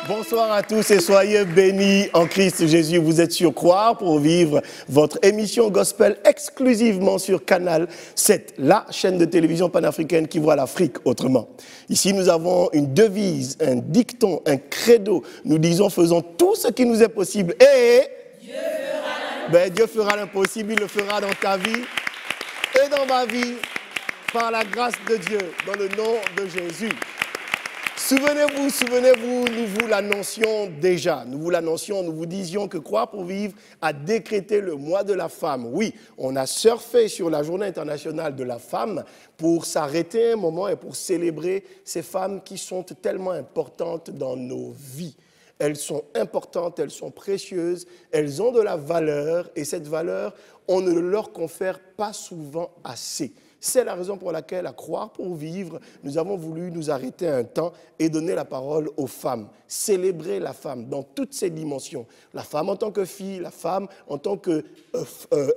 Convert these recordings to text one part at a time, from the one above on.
Bonsoir à tous et soyez bénis en Christ Jésus. Vous êtes sur Croire pour vivre votre émission Gospel exclusivement sur Canal 7, la chaîne de télévision panafricaine qui voit l'Afrique autrement. Ici, nous avons une devise, un dicton, un credo. Nous disons, faisons tout ce qui nous est possible et Dieu fera l'impossible, il le fera dans ta vie et dans ma vie par la grâce de Dieu, dans le nom de Jésus. Souvenez-vous, nous vous l'annoncions déjà. Nous vous disions que Croire pour vivre a décrété le mois de la femme. Oui, on a surfé sur la journée internationale de la femme pour s'arrêter un moment et pour célébrer ces femmes qui sont tellement importantes dans nos vies. Elles sont importantes, elles sont précieuses, elles ont de la valeur et cette valeur, on ne leur confère pas souvent assez. C'est la raison pour laquelle, à Croire pour vivre, nous avons voulu nous arrêter un temps et donner la parole aux femmes. Célébrer la femme dans toutes ses dimensions. La femme en tant que fille, la femme en tant que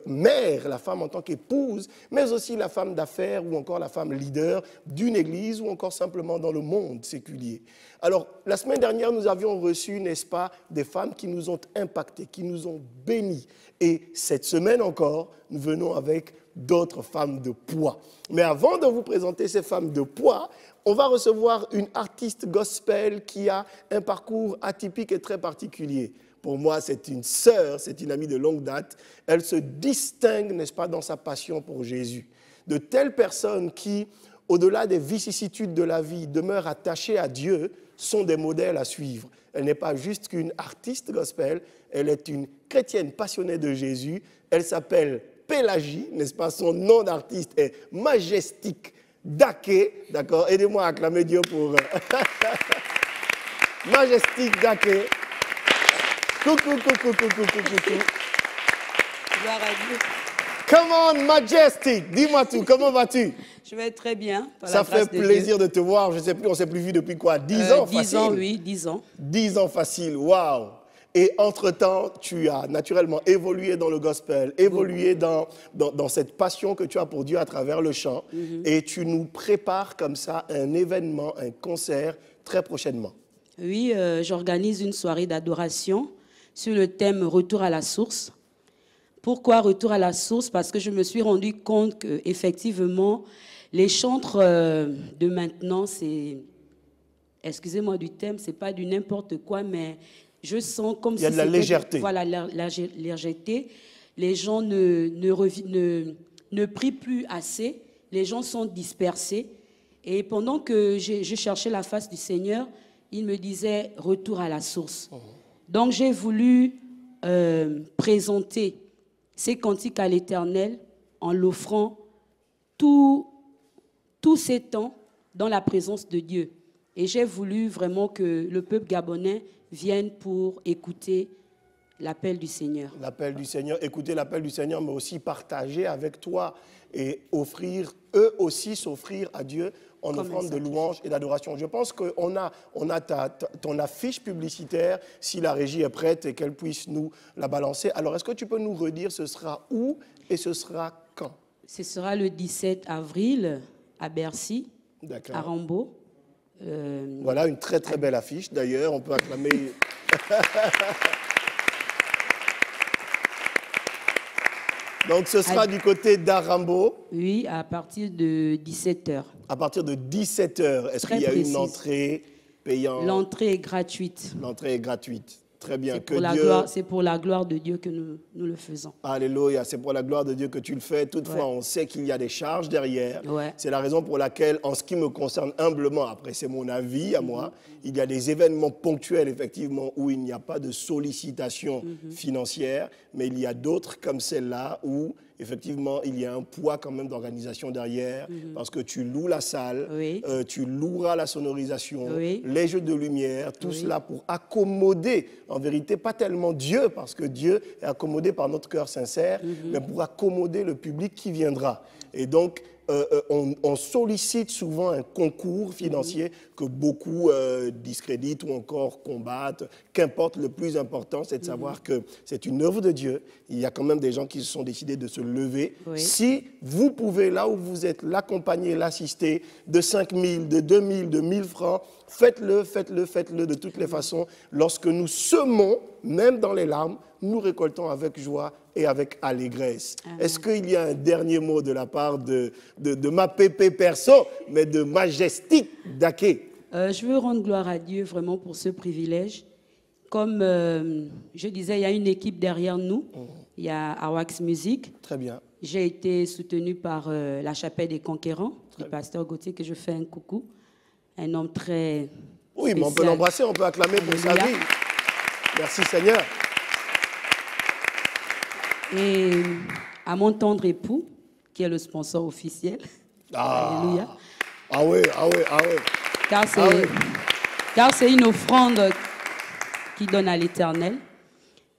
mère, la femme en tant qu'épouse, mais aussi la femme d'affaires ou encore la femme leader d'une église ou encore simplement dans le monde séculier. Alors, la semaine dernière, nous avions reçu, n'est-ce pas, des femmes qui nous ont impactés, qui nous ont bénis. Et cette semaine encore, nous venons avec d'autres femmes de poids. Mais avant de vous présenter ces femmes de poids, on va recevoir une artiste gospel qui a un parcours atypique et très particulier. Pour moi, c'est une sœur, c'est une amie de longue date. Elle se distingue, n'est-ce pas, dans sa passion pour Jésus. De telles personnes qui, au-delà des vicissitudes de la vie, demeurent attachées à Dieu, sont des modèles à suivre. Elle n'est pas juste qu'une artiste gospel, elle est une chrétienne passionnée de Jésus. Elle s'appelle Pélagie, n'est-ce pas? Son nom d'artiste est Majestic Daké, d'accord? Aidez-moi à acclamer Dieu pour Majestic Daké. Coucou. Gloire à Dieu. Come on, Majestic, dis-moi tout, comment vas-tu? Je vais très bien. Ça fait plaisir de te voir, je ne sais plus, on ne s'est plus vu depuis quoi? 10 ans facile? 10 ans, oui, 10 ans. 10 ans facile, waouh! Et entre-temps, tu as naturellement évolué dans le gospel, évolué dans cette passion que tu as pour Dieu à travers le chant. Et tu nous prépares comme ça un événement, un concert très prochainement. Oui, j'organise une soirée d'adoration sur le thème « Retour à la source ». Pourquoi « Retour à la source » Parce que je me suis rendu compte qu'effectivement, les chantres de maintenant, c'est, excusez-moi du thème, c'est pas du n'importe quoi, mais je sens comme si il y a de la légèreté. Voilà, la légèreté. Les gens ne prient plus assez. Les gens sont dispersés. Et pendant que je cherchais la face du Seigneur, il me disait « Retour à la source ». Donc j'ai voulu présenter ces cantiques à l'Éternel en l'offrant tous ces temps dans la présence de Dieu. Et j'ai voulu vraiment que le peuple gabonais vienne pour écouter l'appel du Seigneur. L'appel du Seigneur, écouter l'appel du Seigneur, mais aussi partager avec toi et offrir, eux aussi s'offrir à Dieu en offrande de louanges et d'adoration. Je pense qu'on a ton affiche publicitaire, si la régie est prête et qu'elle puisse nous la balancer. Alors, est-ce que tu peux nous redire ce sera où et ce sera quand? Ce sera le 17 avril à Bercy, à Rambaud. Voilà, une très très belle affiche. D'ailleurs, on peut acclamer... Donc, ce sera du côté d'Arambo. Oui, à partir de 17h. À partir de 17h. Est-ce qu'il y a une entrée payante? L'entrée est gratuite. L'entrée est gratuite. Très bien. C'est pour la gloire de Dieu que nous le faisons. Alléluia, c'est pour la gloire de Dieu que tu le fais. Toutefois, on sait qu'il y a des charges derrière. C'est la raison pour laquelle, en ce qui me concerne humblement, après c'est mon avis à moi, il y a des événements ponctuels, effectivement, où il n'y a pas de sollicitation financière, mais il y a d'autres comme celle-là où, effectivement, il y a un poids quand même d'organisation derrière, parce que tu loues la salle, tu loueras la sonorisation, les jeux de lumière, tout cela pour accommoder, en vérité, pas tellement Dieu, parce que Dieu est accommodé par notre cœur sincère, mais pour accommoder le public qui viendra. Et donc, on sollicite souvent un concours financier que beaucoup discréditent ou encore combattent. Qu'importe, le plus important, c'est de savoir que c'est une œuvre de Dieu. Il y a quand même des gens qui se sont décidés de se lever. Oui. Si vous pouvez, là où vous êtes, l'accompagner, l'assister de 5 000, de 2 000, de 1 000 francs, faites-le, faites-le, faites-le de toutes les façons. Lorsque nous semons, même dans les larmes, nous récoltons avec joie et avec allégresse. Est-ce qu'il y a un dernier mot de la part de ma pépé perso, mais de Majestic Daké? Je veux rendre gloire à Dieu vraiment pour ce privilège. Comme je disais, il y a une équipe derrière nous. Il y a Awax Music. Très bien. J'ai été soutenue par la Chapelle des Conquérants, du pasteur Gauthier, que je fais un coucou. Un homme très Oui, mais on peut spécial. l'embrasser, on peut acclamer pour sa Alléluia. vie. Merci Seigneur. Et à mon tendre époux, qui est le sponsor officiel. Ah. Alléluia. Ah oui, ah oui, ah oui. Car c'est une offrande qui donne à l'Éternel.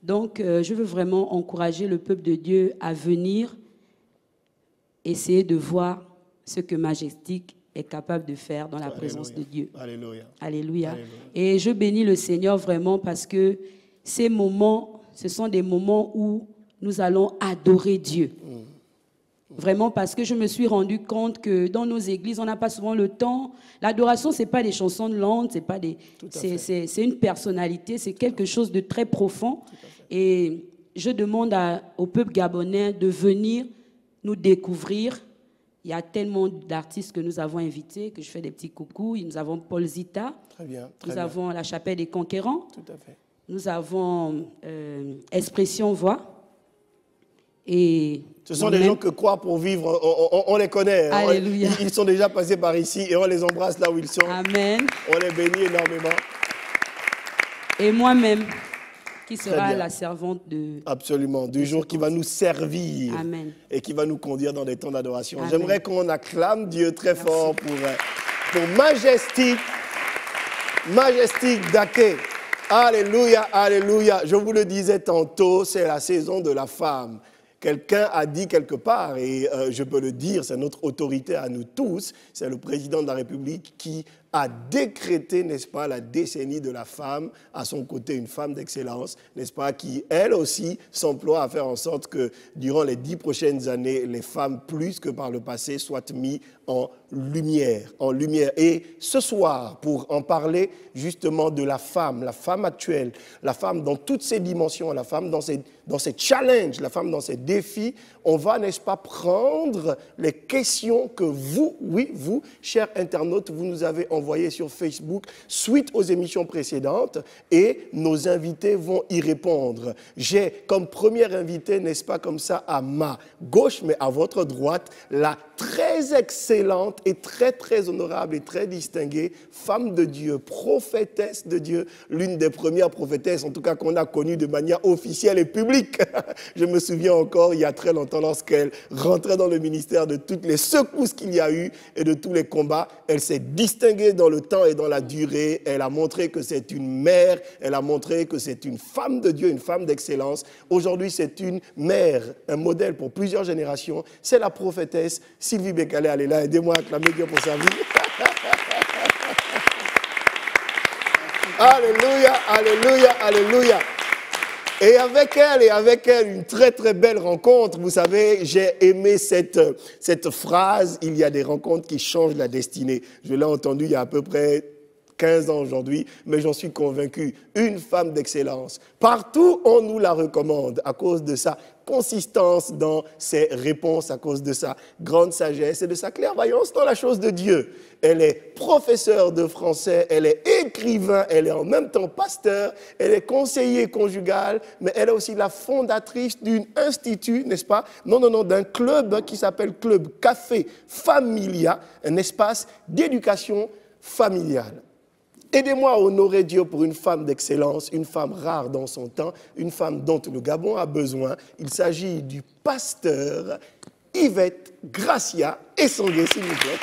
Donc, je veux vraiment encourager le peuple de Dieu à venir essayer de voir ce que Majestic est capable de faire dans la présence de Dieu. Alléluia. Alléluia. Et je bénis le Seigneur vraiment parce que ces moments, ce sont des moments où nous allons adorer Dieu. Vraiment parce que je me suis rendu compte que dans nos églises, on n'a pas souvent le temps. L'adoration, ce n'est pas des chansons de langue, c'est une personnalité, c'est quelque chose de très profond. Et je demande au peuple gabonais de venir nous découvrir. Il y a tellement d'artistes que nous avons invités, que je fais des petits coucous. Nous avons Paul Zita, Très bien, nous avons la Chapelle des Conquérants, tout à fait. nous avons Expression Voix. Et ce sont des gens que croire pour vivre, on les connaît. Alléluia. Ils sont déjà passés par ici et on les embrasse là où ils sont. Amen. On les bénit énormément. Et moi-même, qui sera la servante de... Absolument, du jour qui va nous servir. Amen. Et qui va nous conduire dans des temps d'adoration. J'aimerais qu'on acclame Dieu très fort pour Majestic Daké. Alléluia, alléluia. Je vous le disais tantôt, c'est la saison de la femme. Quelqu'un a dit quelque part, et je peux le dire, c'est notre autorité à nous tous, c'est le président de la République qui a décrété, n'est-ce pas, la décennie de la femme, à son côté une femme d'excellence, n'est-ce pas, qui elle aussi s'emploie à faire en sorte que durant les 10 prochaines années, les femmes, plus que par le passé, soient mises en lumière. Et ce soir, pour en parler justement de la femme actuelle, la femme dans toutes ses dimensions, la femme dans ses challenges, la femme dans ses défis, on va, n'est-ce pas, prendre les questions que vous, chers internautes, vous nous avez envoyées sur Facebook suite aux émissions précédentes et nos invités vont y répondre. J'ai comme première invitée, n'est-ce pas, comme ça, à ma gauche, mais à votre droite, la très excellente et très, très honorable et très distinguée femme de Dieu, prophétesse de Dieu, l'une des premières prophétesses, en tout cas, qu'on a connues de manière officielle et publique. Je me souviens encore, il y a très longtemps, lorsqu'elle rentrait dans le ministère, de toutes les secousses qu'il y a eu et de tous les combats. Elle s'est distinguée dans le temps et dans la durée. Elle a montré que c'est une mère. Elle a montré que c'est une femme de Dieu, une femme d'excellence. Aujourd'hui, c'est une mère, un modèle pour plusieurs générations. C'est la prophétesse Sylvie Bécalé. Elle est là. Aidez-moi à acclamer Dieu pour sa vie. Alléluia, alléluia, alléluia. Et avec elle, une très très belle rencontre. Vous savez, j'ai aimé cette phrase, il y a des rencontres qui changent la destinée. Je l'ai entendue il y a à peu près 15 ans aujourd'hui, mais j'en suis convaincu. Une femme d'excellence. Partout, on nous la recommande à cause de sa consistance dans ses réponses, à cause de sa grande sagesse et de sa clairvoyance dans la chose de Dieu. Elle est professeure de français, elle est écrivain, elle est en même temps pasteur, elle est conseiller conjugal, mais elle est aussi la fondatrice d'un institut, n'est-ce pas? Non, d'un club qui s'appelle Club Café Familia, un espace d'éducation familiale. Aidez-moi à honorer Dieu pour une femme d'excellence, une femme rare dans son temps, une femme dont le Gabon a besoin. Il s'agit du pasteur Yvette Gracia Essongué, s'il vous plaît.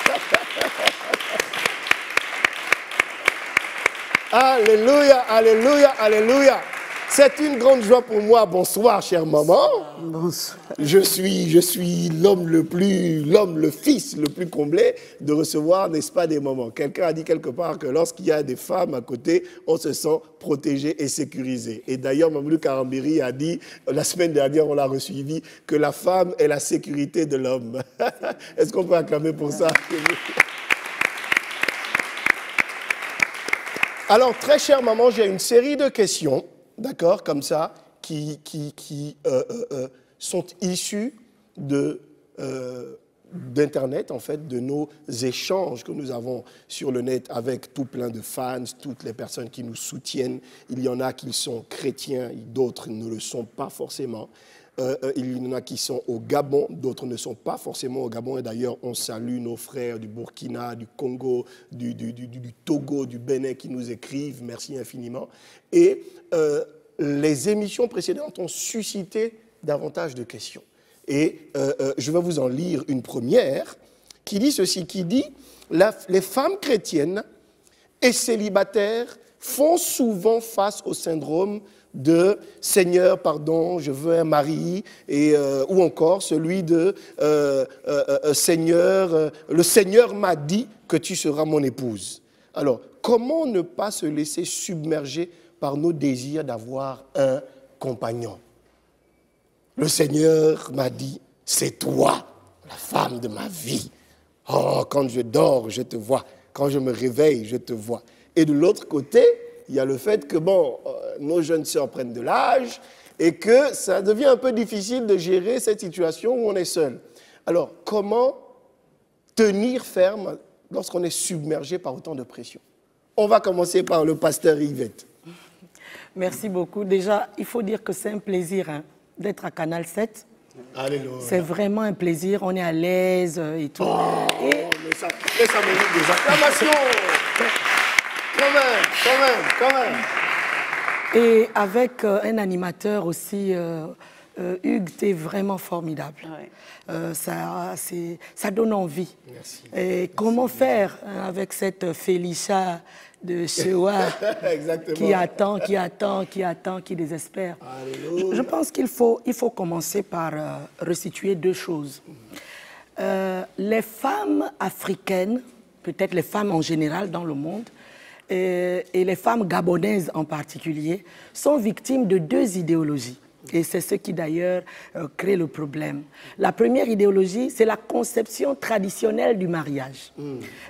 Alléluia, alléluia, alléluia. C'est une grande joie pour moi. Bonsoir, chère maman. Bonsoir. Je suis le fils le plus comblé de recevoir, n'est-ce pas, des mamans. Quelqu'un a dit quelque part que lorsqu'il y a des femmes à côté, on se sent protégé et sécurisé. Et d'ailleurs, Mamoudou Karambiri a dit, la semaine dernière, on l'a resuivi, que la femme est la sécurité de l'homme. Est-ce qu'on peut acclamer pour ça? Alors, très chère maman, j'ai une série de questions, d'accord, comme ça, qui sont issues d'Internet, en fait, de nos échanges que nous avons sur le net avec tout plein de fans, toutes les personnes qui nous soutiennent. Il y en a qui sont chrétiens, d'autres ne le sont pas forcément. Il y en a qui sont au Gabon, d'autres ne sont pas forcément au Gabon. Et d'ailleurs, on salue nos frères du Burkina, du Congo, du Togo, du Bénin qui nous écrivent. Merci infiniment. Et les émissions précédentes ont suscité davantage de questions. Et je vais vous en lire une première qui dit ceci, qui dit « Les femmes chrétiennes et célibataires font souvent face au syndrome de « Seigneur, pardon, je veux un mari » ou encore celui de « Seigneur, le Seigneur m'a dit que tu seras mon épouse ». Alors, comment ne pas se laisser submerger par nos désirs d'avoir un compagnon? Le Seigneur m'a dit, c'est toi, la femme de ma vie. Oh, quand je dors, je te vois. Quand je me réveille, je te vois. Et de l'autre côté, il y a le fait que, nos jeunes sœurs prennent de l'âge et que ça devient un peu difficile de gérer cette situation où on est seul. Alors, comment tenir ferme lorsqu'on est submergé par autant de pression? On va commencer par le pasteur Yvette. Merci beaucoup. Déjà, il faut dire que c'est un plaisir d'être à Canal 7. Alléluia. C'est vraiment un plaisir, on est à l'aise et tout. Mais ça mérite des acclamations. Quand même. Et avec un animateur aussi, Hugues, t'es vraiment formidable. Ouais. Ça donne envie. Merci. Et comment faire avec cette Félicia de Chewa qui attend, qui désespère. Alléluia. Je pense qu'il faut commencer par resituer deux choses. Les femmes africaines, peut-être les femmes en général dans le monde, et les femmes gabonaises en particulier, sont victimes de deux idéologies. Et c'est ce qui d'ailleurs crée le problème. La première idéologie, c'est la conception traditionnelle du mariage.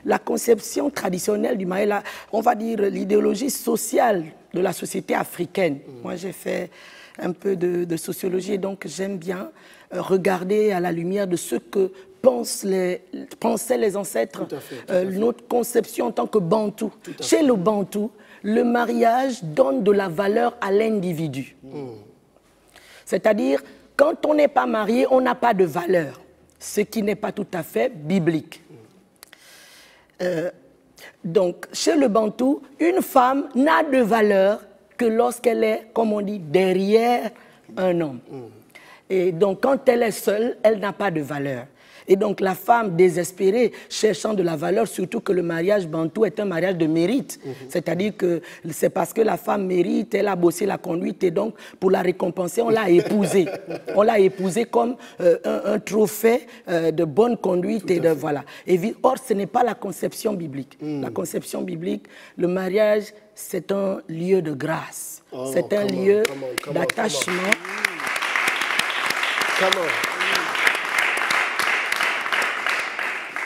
La conception traditionnelle du mariage, on va dire l'idéologie sociale de la société africaine. Moi, j'ai fait un peu de sociologie, et donc j'aime bien regarder à la lumière de ce que pensaient les ancêtres, tout à fait. Notre conception en tant que Bantou. Chez le Bantou, le mariage donne de la valeur à l'individu. C'est-à-dire, quand on n'est pas marié, on n'a pas de valeur, ce qui n'est pas tout à fait biblique. Donc, chez le Bantou, une femme n'a de valeur que lorsqu'elle est, comme on dit, derrière un homme. Et donc, quand elle est seule, elle n'a pas de valeur. Et donc, la femme désespérée, cherchant de la valeur, surtout que le mariage bantou est un mariage de mérite. C'est-à-dire que c'est parce que la femme mérite, elle a bossé la conduite, et donc, pour la récompenser, on l'a épousée. On l'a épousée comme un trophée de bonne conduite. Et de, voilà. Or, ce n'est pas la conception biblique. La conception biblique, le mariage, c'est un lieu de grâce. C'est un lieu d'attachement.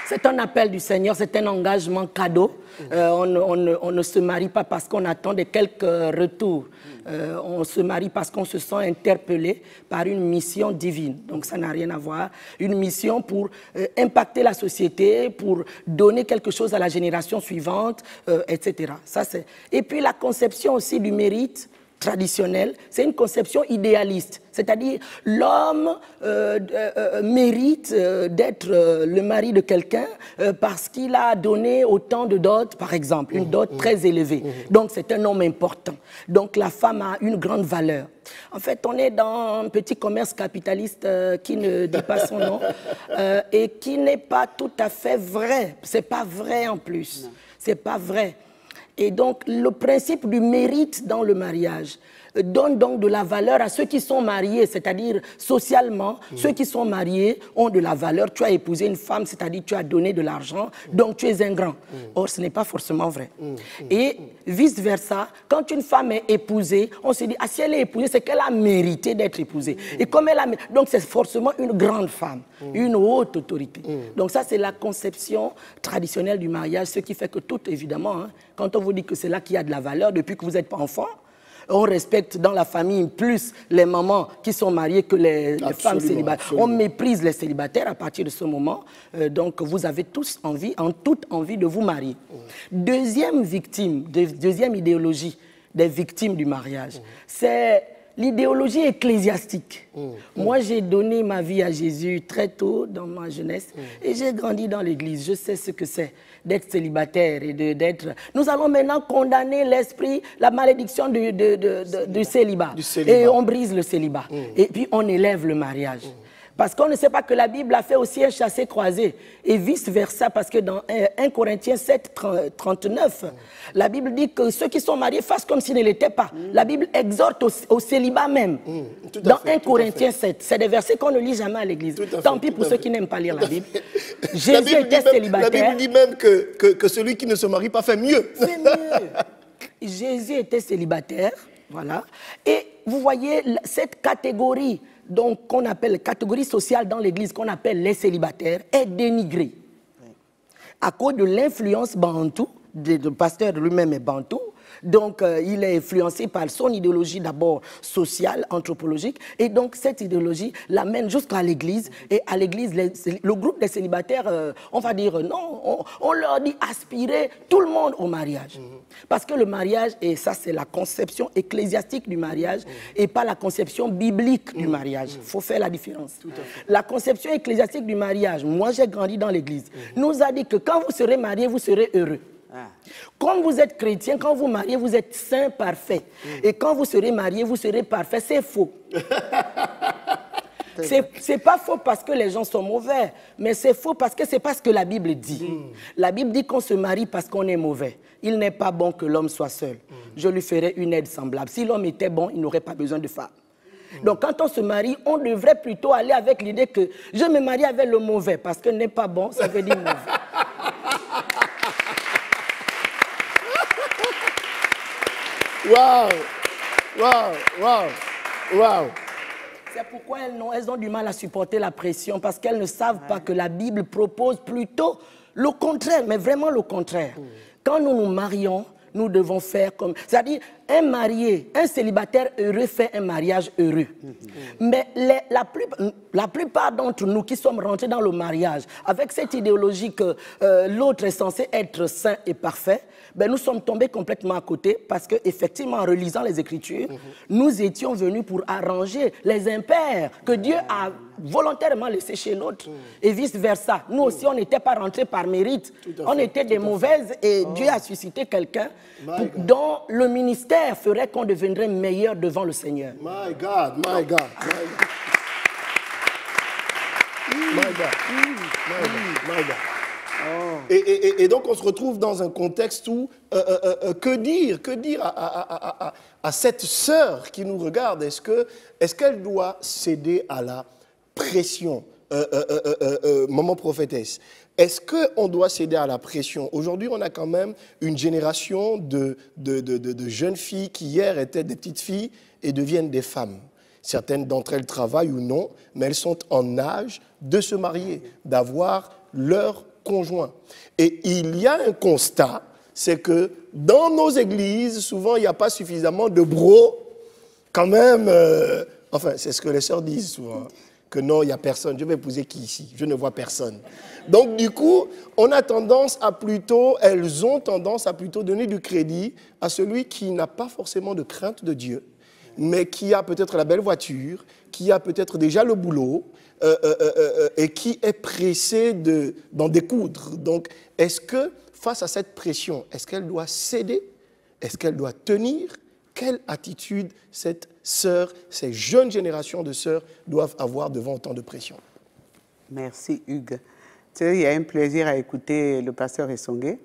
C'est un appel du Seigneur, c'est un engagement cadeau. On ne se marie pas parce qu'on attend de quelques retours. On se marie parce qu'on se sent interpellé par une mission divine. Donc ça n'a rien à voir. Une mission pour impacter la société, pour donner quelque chose à la génération suivante, etc. Ça, et puis la conception aussi du mérite traditionnelle, c'est une conception idéaliste. C'est-à-dire, l'homme mérite d'être le mari de quelqu'un parce qu'il a donné autant de dot, par exemple, une dot très élevée. Donc, c'est un homme important. Donc, la femme a une grande valeur. En fait, on est dans un petit commerce capitaliste qui ne dit pas son nom et qui n'est pas tout à fait vrai. C'est pas vrai en plus. C'est pas vrai. Et donc, le principe du mérite dans le mariage donne donc de la valeur à ceux qui sont mariés, c'est-à-dire socialement, ceux qui sont mariés ont de la valeur. Tu as épousé une femme, c'est-à-dire tu as donné de l'argent, donc tu es un grand. Or, ce n'est pas forcément vrai. Et vice-versa, quand une femme est épousée, on se dit, ah, si elle est épousée, c'est qu'elle a mérité d'être épousée. Et comme elle a donc c'est forcément une grande femme, une haute autorité. Donc ça, c'est la conception traditionnelle du mariage, ce qui fait que tout, évidemment, hein, quand on vous dit que c'est là qu'il y a de la valeur, depuis que vous n'êtes pas enfant, on respecte dans la famille plus les mamans qui sont mariées que les femmes célibataires. Absolument. On méprise les célibataires à partir de ce moment. Donc, vous avez tous envie, toute envie de vous marier. Deuxième victime, deuxième idéologie des victimes du mariage, c'est l'idéologie ecclésiastique. Moi, j'ai donné ma vie à Jésus très tôt dans ma jeunesse et j'ai grandi dans l'église. Je sais ce que c'est d'être célibataire et d'être... Nous allons maintenant condamner l'esprit, la malédiction du célibat. Et on brise le célibat. Et puis, on élève le mariage. Parce qu'on ne sait pas que la Bible a fait aussi un chassé-croisé et vice-versa, parce que dans 1 Corinthiens 7, 39, la Bible dit que ceux qui sont mariés fassent comme s'ils ne l'étaient pas. La Bible exhorte au célibat même. Dans 1 Corinthiens 7, c'est des versets qu'on ne lit jamais à l'église. Tant pis pour ceux qui n'aiment pas lire la Bible. Jésus était célibataire. La Bible dit même que celui qui ne se marie pas fait mieux. Fait mieux. Jésus était célibataire, voilà. Et vous voyez cette catégorie donc qu'on appelle catégorie sociale dans l'Église, qu'on appelle les célibataires, est dénigrée. À cause de l'influence bantou, le pasteur lui-même est bantou, donc il est influencé par son idéologie d'abord sociale, anthropologique, et donc cette idéologie l'amène jusqu'à l'Église, et à l'Église, le groupe des célibataires, on va dire non, on leur dit aspirer tout le monde au mariage. Parce que le mariage, et ça c'est la conception ecclésiastique du mariage, et pas la conception biblique du mariage. Il faut faire la différence. La conception ecclésiastique du mariage, moi j'ai grandi dans l'Église, nous a dit que quand vous serez mariés, vous serez heureux. Comme vous êtes chrétien, quand vous mariez, vous êtes saint, parfait. Et quand vous serez marié, vous serez parfait. C'est faux. C'est pas faux parce que les gens sont mauvais, mais c'est faux parce que c'est pas ce que la Bible dit. La Bible dit qu'on se marie parce qu'on est mauvais. Il n'est pas bon que l'homme soit seul. Je lui ferai une aide semblable. Si l'homme était bon, il n'aurait pas besoin de femme. Donc quand on se marie, on devrait plutôt aller avec l'idée que je me marie avec le mauvais parce que n'est pas bon, ça veut dire mauvais. Waouh! Waouh! Waouh! Waouh! C'est pourquoi elles ont du mal à supporter la pression, parce qu'elles ne savent pas que la Bible propose plutôt le contraire, mais vraiment le contraire. Quand nous nous marions, nous devons faire comme... C'est-à-dire, un marié, un célibataire heureux fait un mariage heureux. Mais la plupart d'entre nous qui sommes rentrés dans le mariage, avec cette idéologie que l'autre est censé être saint et parfait, ben nous sommes tombés complètement à côté parce qu'effectivement, en relisant les Écritures, nous étions venus pour arranger les impairs que Dieu a volontairement laissés chez l'autre et vice-versa. Nous aussi, on n'était pas rentrés par mérite. On était des mauvaises et Dieu a suscité quelqu'un dont le ministère ferait qu'on deviendrait meilleur devant le Seigneur. My God, my God, my God. My God, my God. Et donc on se retrouve dans un contexte où, que dire à cette sœur qui nous regarde? Est-ce qu'elle doit céder à la pression? Maman prophétesse, est-ce qu'on doit céder à la pression? Aujourd'hui, on a quand même une génération de jeunes filles qui hier étaient des petites filles et deviennent des femmes. Certaines d'entre elles travaillent ou non, mais elles sont en âge de se marier, d'avoir leur conjoint. Et il y a un constat, c'est que dans nos églises, souvent, il n'y a pas suffisamment de bros, quand même, enfin, c'est ce que les sœurs disent souvent, que non, il n'y a personne, je vais épouser qui ici? Je ne vois personne. Donc, du coup, elles ont tendance à plutôt donner du crédit à celui qui n'a pas forcément de crainte de Dieu, mais qui a peut-être la belle voiture, qui a peut-être déjà le boulot, et qui est pressé d'en découdre. Donc, est-ce que, face à cette pression, est-ce qu'elle doit céder? Est-ce qu'elle doit tenir? Quelle attitude cette sœur, ces jeunes générations de sœurs doivent avoir devant autant de pression? Merci Hugues. Tu sais, il y a un plaisir à écouter le pasteur Essongué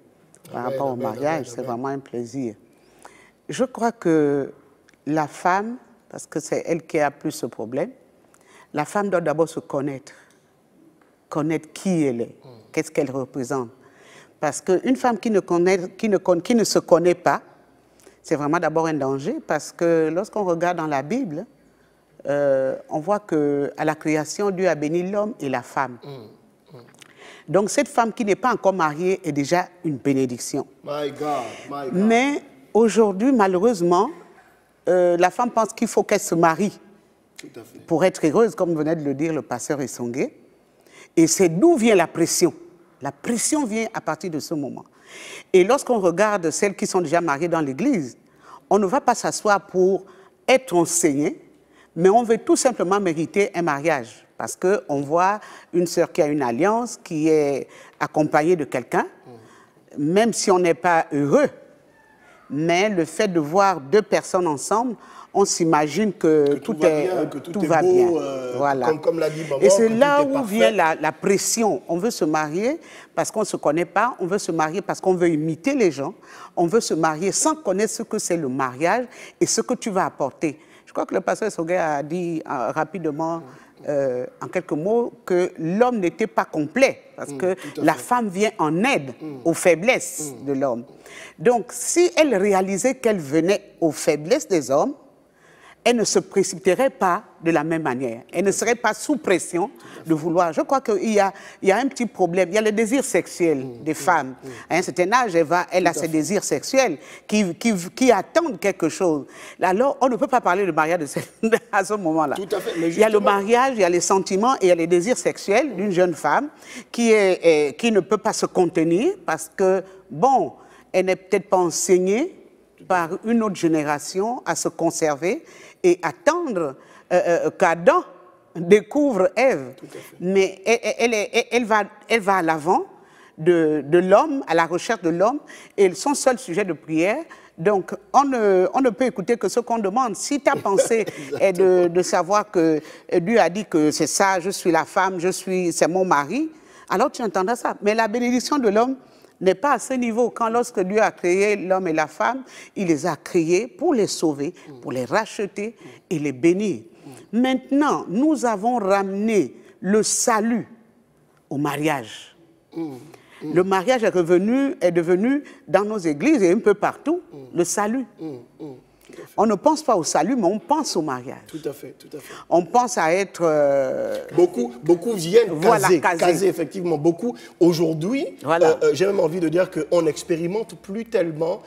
par rapport au mariage, c'est vraiment un plaisir. Je crois que la femme, parce que c'est elle qui a plus ce problème, la femme doit d'abord se connaître qui elle est, qu'est-ce qu'elle représente. Parce qu'une femme qui ne se connaît pas, c'est vraiment d'abord un danger, parce que lorsqu'on regarde dans la Bible, on voit qu'à la création, Dieu a béni l'homme et la femme. Donc cette femme qui n'est pas encore mariée est déjà une bénédiction. My God, my God. Mais aujourd'hui, malheureusement, la femme pense qu'il faut qu'elle se marie Tout à fait. pour être heureuse, comme venait de le dire le pasteur Essongué. Et c'est d'où vient la pression. La pression vient à partir de ce moment. Et lorsqu'on regarde celles qui sont déjà mariées dans l'Église, on ne va pas s'asseoir pour être enseigné, mais on veut tout simplement mériter un mariage. Parce qu'on voit une sœur qui a une alliance, qui est accompagnée de quelqu'un, même si on n'est pas heureux, mais le fait de voir deux personnes ensemble, on s'imagine que tout va bien. Voilà. Comme l'a dit maman, et c'est que là tout est où parfait. vient la pression. On veut se marier parce qu'on ne se connaît pas, on veut se marier parce qu'on veut imiter les gens, on veut se marier sans connaître ce que c'est le mariage et ce que tu vas apporter. Je crois que le pasteur Soguet a dit rapidement, en quelques mots, que l'homme n'était pas complet parce que la femme vient en aide aux faiblesses de l'homme. Donc, si elle réalisait qu'elle venait aux faiblesses des hommes, elle ne se précipiterait pas de la même manière. Elle ne serait pas sous pression de vouloir. Je crois qu'il y a un petit problème. Il y a le désir sexuel des femmes. À un certain âge, elle a ses désirs sexuels qui attendent quelque chose. Alors, on ne peut pas parler de mariage à ce moment-là. Tout à fait. Mais il y a le mariage, il y a les sentiments et il y a les désirs sexuels d'une jeune femme qui ne peut pas se contenir parce que, bon, elle n'est peut-être pas enseignée par une autre génération à se conserver et attendre qu'Adam découvre Ève. Mais elle va à l'avant de l'homme, à la recherche de l'homme, et son seul sujet de prière. Donc, on ne peut écouter que ce qu'on demande. Si ta pensée est de savoir que Dieu a dit que c'est ça, je suis la femme, c'est mon mari, alors tu entendras ça. Mais la bénédiction de l'homme n'est pas à ce niveau. Quand lorsque Dieu a créé l'homme et la femme, il les a créés pour les sauver, pour les racheter et les bénir. Maintenant, nous avons ramené le salut au mariage. Le mariage est devenu dans nos églises et un peu partout le salut. On ne pense pas au salut, mais on pense au mariage. Tout à fait, tout à fait. On pense à être... Beaucoup viennent caser, effectivement. Beaucoup. Aujourd'hui, j'ai même envie de dire qu'on n'expérimente plus tellement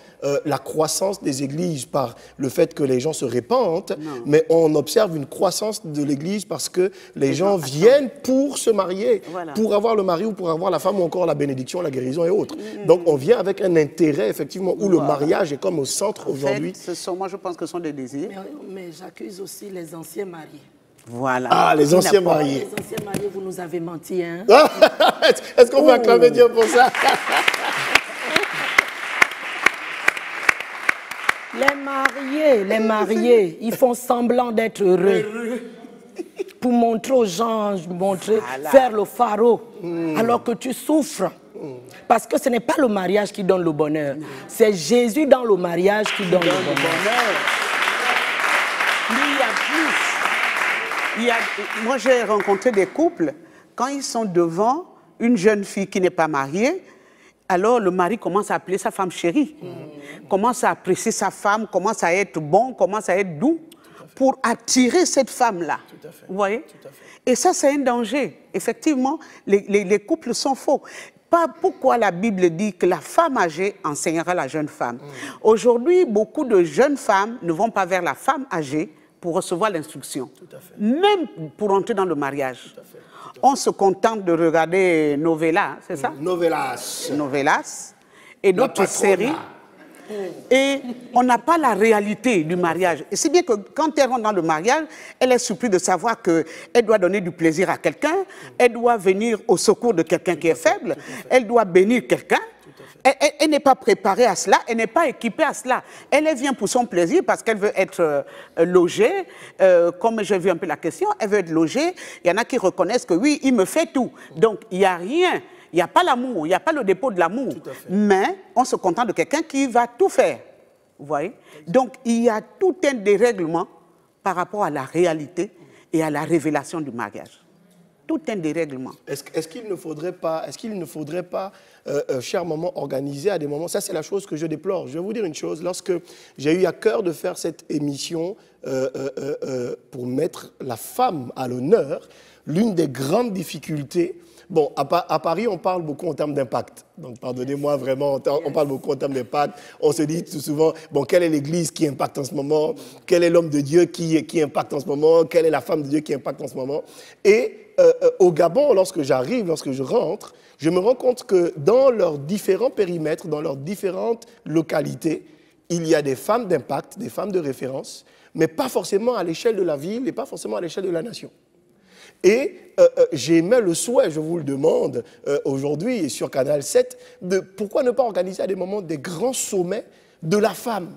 la croissance des églises par le fait que les gens se répandent, mais on observe une croissance de l'église parce que les gens viennent pour se marier, pour avoir le mari ou pour avoir la femme ou encore la bénédiction, la guérison et autres. Donc on vient avec un intérêt, effectivement, où le mariage est comme au centre aujourd'hui. Moi, je pense que ce sont des désirs. Mais j'accuse aussi les anciens mariés. Voilà. Ah, les anciens mariés. Les anciens mariés, vous nous avez menti, hein? Est-ce qu'on peut acclamer Dieu pour ça? Les mariés, ils font semblant d'être heureux. Pour montrer aux gens, faire le pharaon, alors que tu souffres. Parce que ce n'est pas le mariage qui donne le bonheur. C'est Jésus dans le mariage qui donne le bonheur. Il y a plus. Moi, j'ai rencontré des couples, quand ils sont devant une jeune fille qui n'est pas mariée, alors le mari commence à appeler sa femme chérie, commence à apprécier sa femme, commence à être bon, commence à être doux, pour attirer cette femme-là. Vous voyez? Et ça, c'est un danger. Effectivement, les couples sont faux. Pourquoi la Bible dit que la femme âgée enseignera la jeune femme? Aujourd'hui, beaucoup de jeunes femmes ne vont pas vers la femme âgée pour recevoir l'instruction, même pour entrer dans le mariage. On se contente de regarder Novella, c'est ça? Novelas et d'autres séries. Et on n'a pas la réalité du mariage. Et c'est bien que quand elle rentre dans le mariage, elle est surprise de savoir qu'elle doit donner du plaisir à quelqu'un, elle doit venir au secours de quelqu'un qui est faible, elle doit bénir quelqu'un. Elle n'est pas préparée à cela, elle n'est pas équipée à cela. Elle vient pour son plaisir parce qu'elle veut être logée. Comme j'ai vu un peu la question, elle veut être logée. Il y en a qui reconnaissent que oui, il me fait tout. Donc, il n'y a rien. Il n'y a pas l'amour, il n'y a pas le dépôt de l'amour. Mais on se contente de quelqu'un qui va tout faire Vous voyez? Donc, il y a tout un dérèglement par rapport à la réalité et à la révélation du mariage. Tout un dérèglement. Est-ce qu'il ne faudrait pas, chère maman, organiser à des moments, ça c'est la chose que je déplore. Je vais vous dire une chose, lorsque j'ai eu à cœur de faire cette émission pour mettre la femme à l'honneur, l'une des grandes difficultés, bon, à Paris, on parle beaucoup en termes d'impact. Donc, pardonnez-moi vraiment, on parle beaucoup en termes d'impact. On se dit tout souvent, bon, quelle est l'église qui impacte en ce moment? Quel est l'homme de Dieu qui impacte en ce moment? Quelle est la femme de Dieu qui impacte en ce moment? Et au Gabon, lorsque j'arrive, lorsque je rentre, je me rends compte que dans leurs différents périmètres, dans leurs différentes localités, il y a des femmes d'impact, des femmes de référence, mais pas forcément à l'échelle de la ville et pas forcément à l'échelle de la nation. Et j'émets le souhait, je vous le demande aujourd'hui sur Canal 7, de pourquoi ne pas organiser à des moments des grands sommets de la femme,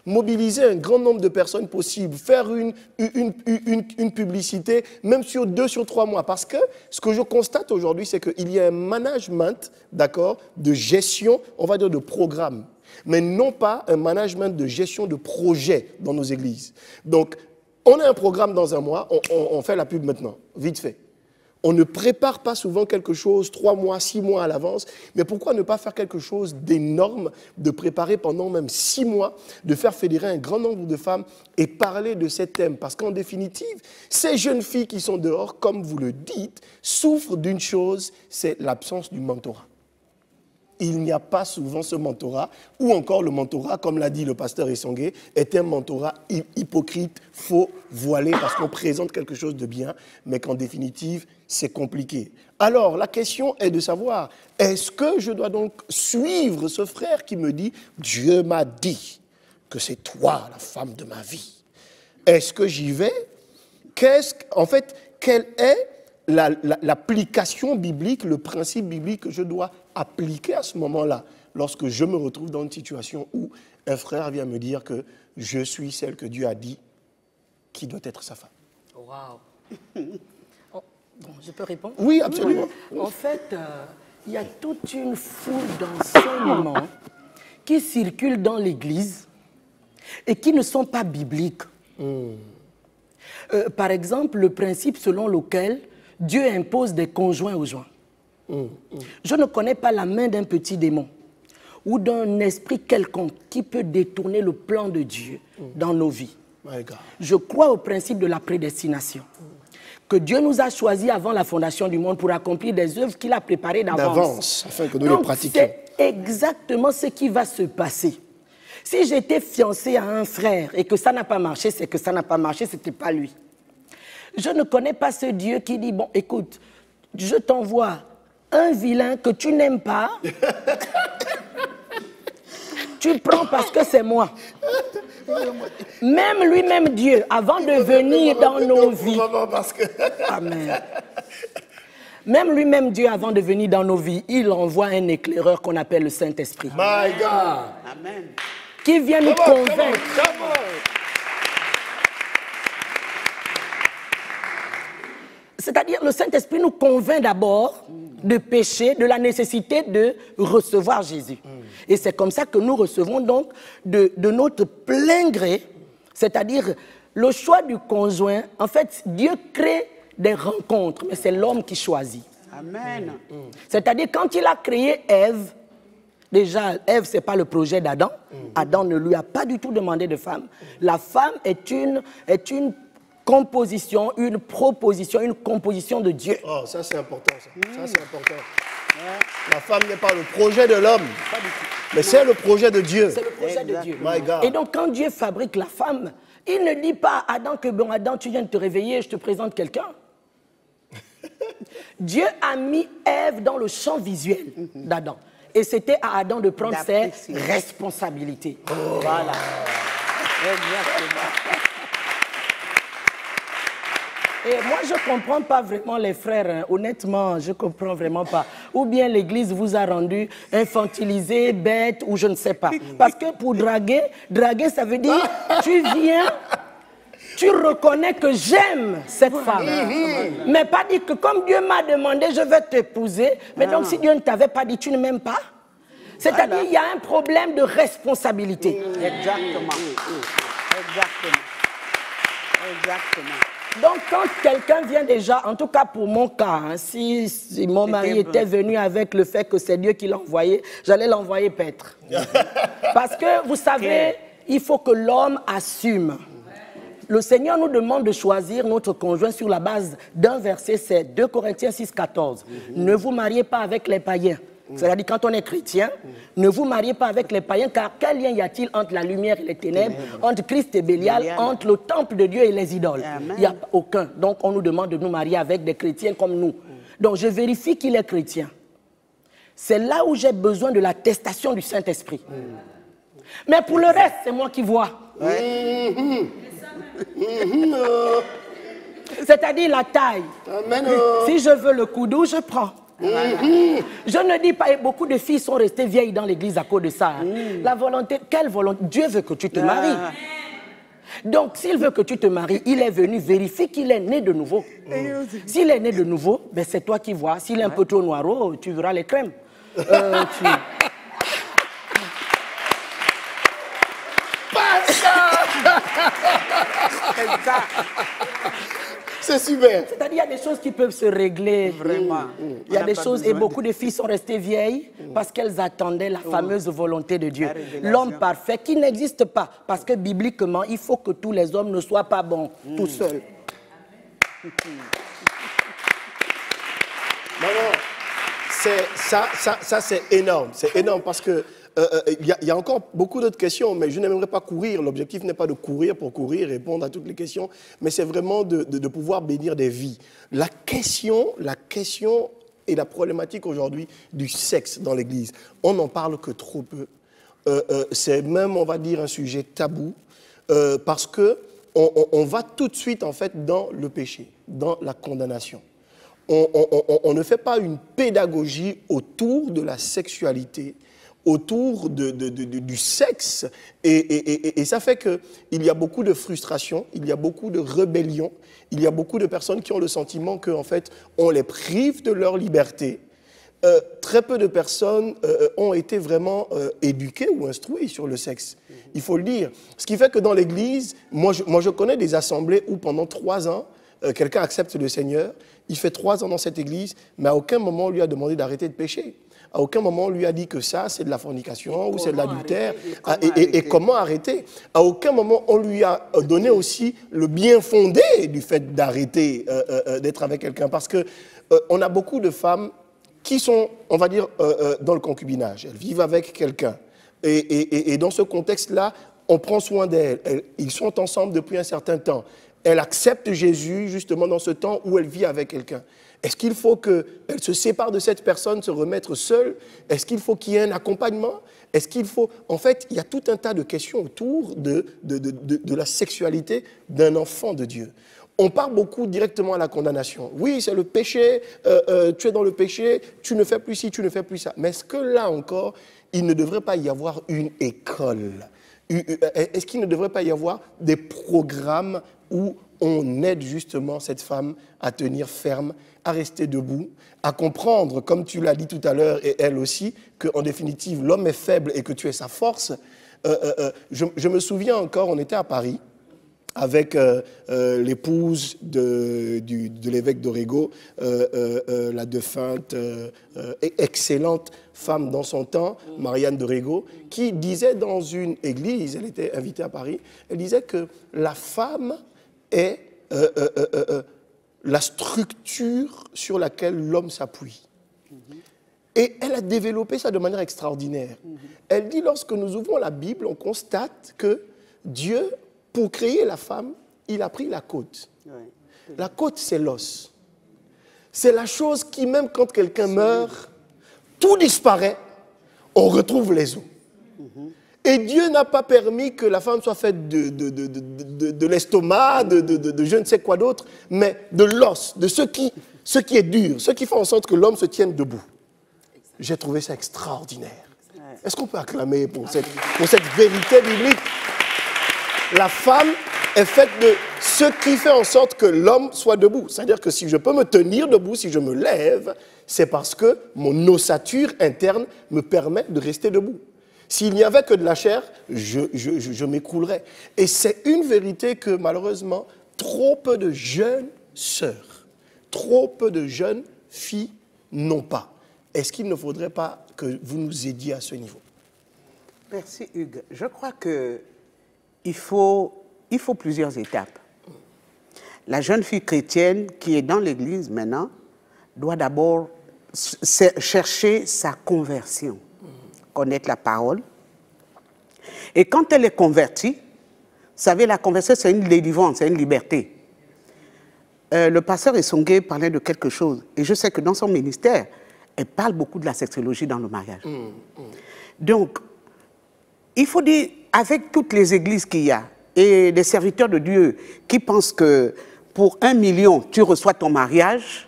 mobiliser un grand nombre de personnes possible, faire une publicité, même sur 2, sur 3 mois. Parce que ce que je constate aujourd'hui, c'est qu'il y a un management, d'accord, de gestion, on va dire de programme, mais non pas un management de gestion de projet dans nos églises. Donc, on a un programme dans un mois, on fait la pub maintenant, vite fait. On ne prépare pas souvent quelque chose 3 mois, 6 mois à l'avance, mais pourquoi ne pas faire quelque chose d'énorme, de préparer pendant même 6 mois, de faire fédérer un grand nombre de femmes et parler de ces thèmes? Parce qu'en définitive, ces jeunes filles qui sont dehors, comme vous le dites, souffrent d'une chose, c'est l'absence du mentorat. Il n'y a pas souvent ce mentorat, ou encore le mentorat, comme l'a dit le pasteur Essongué, est un mentorat hypocrite, faux, voilé, parce qu'on présente quelque chose de bien, mais qu'en définitive, c'est compliqué. Alors, la question est de savoir, est-ce que je dois donc suivre ce frère qui me dit « Dieu m'a dit que c'est toi la femme de ma vie ». Est-ce que j'y vais? En fait, quelle est l'application biblique, le principe biblique que je dois appliquer à ce moment-là, lorsque je me retrouve dans une situation où un frère vient me dire que je suis celle que Dieu a dit qui doit être sa femme? Waouh! Bon, je peux répondre? Oui, absolument. En fait, il y a toute une foule d'enseignements qui circulent dans l'Église et qui ne sont pas bibliques. Par exemple, le principe selon lequel Dieu impose des conjoints aux joints. Je ne connais pas la main d'un petit démon ou d'un esprit quelconque qui peut détourner le plan de Dieu dans nos vies. Je crois au principe de la prédestination. Que Dieu nous a choisis avant la fondation du monde pour accomplir des œuvres qu'il a préparées d'avance. Afin que nous les pratiquions. C'est exactement ce qui va se passer. Si j'étais fiancée à un frère et que ça n'a pas marché, c'est que ça n'a pas marché, ce n'était pas lui. Je ne connais pas ce Dieu qui dit, bon, écoute, je t'envoie un vilain que tu n'aimes pas, tu prends parce que c'est moi. Même lui-même Dieu, avant de venir dans nos vies, Amen. Même lui-même Dieu, avant de venir dans nos vies, il envoie un éclaireur qu'on appelle le Saint-Esprit. My God. Amen. Qui vient nous convaincre. C'est-à-dire, le Saint-Esprit nous convainc d'abord de péché, de la nécessité de recevoir Jésus. Et c'est comme ça que nous recevons donc de notre plein gré, c'est-à-dire le choix du conjoint. En fait, Dieu crée des rencontres, mais c'est l'homme qui choisit. Amen. C'est-à-dire, quand il a créé Ève, déjà, Ève, ce n'est pas le projet d'Adam. Adam ne lui a pas du tout demandé de femme. La femme est une composition, une proposition, une composition de Dieu. Oh, ça c'est important, ça. Ça c'est important. La femme n'est pas le projet de l'homme, mais c'est le projet de Dieu. C'est le projet de Dieu. My God. Et donc, quand Dieu fabrique la femme, il ne dit pas à Adam que, bon, Adam, tu viens de te réveiller, je te présente quelqu'un. Dieu a mis Ève dans le champ visuel d'Adam. Et c'était à Adam de prendre ses responsabilités. Oh. Voilà. Et moi, je ne comprends pas vraiment les frères, hein. Honnêtement, je ne comprends vraiment pas. Ou bien l'Église vous a rendu infantilisé, bête, ou je ne sais pas. Parce que pour draguer, ça veut dire, tu viens, tu reconnais que j'aime cette femme. Mais pas dire que comme Dieu m'a demandé, je vais t'épouser. Mais donc si Dieu ne t'avait pas dit, tu ne m'aimes pas. C'est-à-dire qu'il y a un problème de responsabilité. Exactement. Exactement. Exactement. Donc, quand quelqu'un vient déjà, en tout cas pour mon cas, hein, si mon mari était venu avec le fait que c'est Dieu qui l'a envoyé, j'allais l'envoyer paître. Parce que, vous savez, il faut que l'homme assume. Le Seigneur nous demande de choisir notre conjoint sur la base d'un verset, c'est 2 Corinthiens 6, 14. Ne vous mariez pas avec les païens. C'est-à-dire, quand on est chrétien, ne vous mariez pas avec les païens, car quel lien y a-t-il entre la lumière et les ténèbres, entre Christ et Bélial, entre le temple de Dieu et les idoles? Il n'y a aucun. Donc, on nous demande de nous marier avec des chrétiens comme nous. Donc, je vérifie qu'il est chrétien. C'est là où j'ai besoin de l'attestation du Saint-Esprit. Mais pour le reste, c'est moi qui vois. C'est-à-dire la taille. Si je veux le coudou, je prends. Je ne dis pas, et beaucoup de filles sont restées vieilles dans l'église à cause de ça. La volonté, quelle volonté? Dieu veut que tu te maries. Donc, s'il veut que tu te maries, il est venu vérifier qu'il est né de nouveau. S'il est né de nouveau, ben c'est toi qui vois. S'il est un peu trop noiro, tu verras les crèmes. C'est super. C'est-à-dire qu'il y a des choses qui peuvent se régler. Vraiment. Il y a des choses, et beaucoup de filles sont restées vieilles parce qu'elles attendaient la fameuse volonté de Dieu. L'homme parfait qui n'existe pas. Parce que bibliquement, il faut que tous les hommes ne soient pas bons, tout seuls. Ça c'est énorme. C'est énorme parce que il y a encore beaucoup d'autres questions, mais je n'aimerais pas courir. L'objectif n'est pas de courir pour courir, répondre à toutes les questions, mais c'est vraiment de pouvoir bénir des vies. La question et la problématique aujourd'hui du sexe dans l'Église, on n'en parle que trop peu. C'est même, on va dire, un sujet tabou, parce que on va tout de suite, en fait, dans le péché, dans la condamnation. On ne fait pas une pédagogie autour de la sexualité, autour du sexe, et ça fait qu'il y a beaucoup de frustration, il y a beaucoup de rébellion, il y a beaucoup de personnes qui ont le sentiment qu'en fait, on les prive de leur liberté. Très peu de personnes ont été vraiment éduquées ou instruites sur le sexe, il faut le dire. Ce qui fait que dans l'Église, moi je connais des assemblées où pendant 3 ans, quelqu'un accepte le Seigneur, il fait 3 ans dans cette Église, mais à aucun moment on lui a demandé d'arrêter de pécher. À aucun moment on lui a dit que ça, c'est de la fornication ou c'est de l'adultère. Et comment arrêter? À aucun moment on lui a donné aussi le bien fondé du fait d'arrêter d'être avec quelqu'un. Parce qu'on a beaucoup de femmes qui sont, on va dire, dans le concubinage. Elles vivent avec quelqu'un. Et dans ce contexte-là, on prend soin d'elles. Ils sont ensemble depuis un certain temps. Elle accepte Jésus justement dans ce temps où elle vit avec quelqu'un. Est-ce qu'il faut qu'elle se sépare de cette personne, se remettre seule? Est-ce qu'il faut qu'il y ait un accompagnement? Est-ce qu'il faut... En fait, il y a tout un tas de questions autour de la sexualité d'un enfant de Dieu. On parle beaucoup directement à la condamnation. Oui, c'est le péché, tu es dans le péché, tu ne fais plus ci, tu ne fais plus ça. Mais est-ce que là encore, il ne devrait pas y avoir une école? Est-ce qu'il ne devrait pas y avoir des programmes où on aide justement cette femme à tenir ferme, à rester debout, à comprendre, comme tu l'as dit tout à l'heure, et elle aussi, qu'en définitive, l'homme est faible et que tu es sa force. Je me souviens encore, on était à Paris avec l'épouse de l'évêque d'Orego, la défunte, excellente femme dans son temps, Marianne d'Orego, qui disait dans une église, elle était invitée à Paris, elle disait que la femme est la structure sur laquelle l'homme s'appuie. Et elle a développé ça de manière extraordinaire. Elle dit, lorsque nous ouvrons la Bible, on constate que Dieu, pour créer la femme, il a pris la côte. La côte, c'est l'os. C'est la chose qui, même quand quelqu'un meurt, tout disparaît, on retrouve les os. Et Dieu n'a pas permis que la femme soit faite de l'estomac, de je ne sais quoi d'autre, mais de l'os, de ce qui est dur, ce qui fait en sorte que l'homme se tienne debout. J'ai trouvé ça extraordinaire. Est-ce qu'on peut acclamer pour cette vérité biblique? La femme est faite de ce qui fait en sorte que l'homme soit debout. C'est-à-dire que si je peux me tenir debout, si je me lève, c'est parce que mon ossature interne me permet de rester debout. S'il n'y avait que de la chair, je m'écroulerais. Et c'est une vérité que malheureusement, trop peu de jeunes sœurs, trop peu de jeunes filles n'ont pas. Est-ce qu'il ne faudrait pas que vous nous aidiez à ce niveau? Merci Hugues. Je crois qu'il faut plusieurs étapes. La jeune fille chrétienne qui est dans l'église maintenant doit d'abord chercher sa conversion, connaître la parole. Et quand elle est convertie, vous savez, la conversion, c'est une délivrance, c'est une liberté. Le pasteur Essongué parlait de quelque chose, et je sais que dans son ministère, elle parle beaucoup de la sexologie dans le mariage. Donc, il faut dire, avec toutes les églises qu'il y a, et des serviteurs de Dieu qui pensent que pour 1 million, tu reçois ton mariage,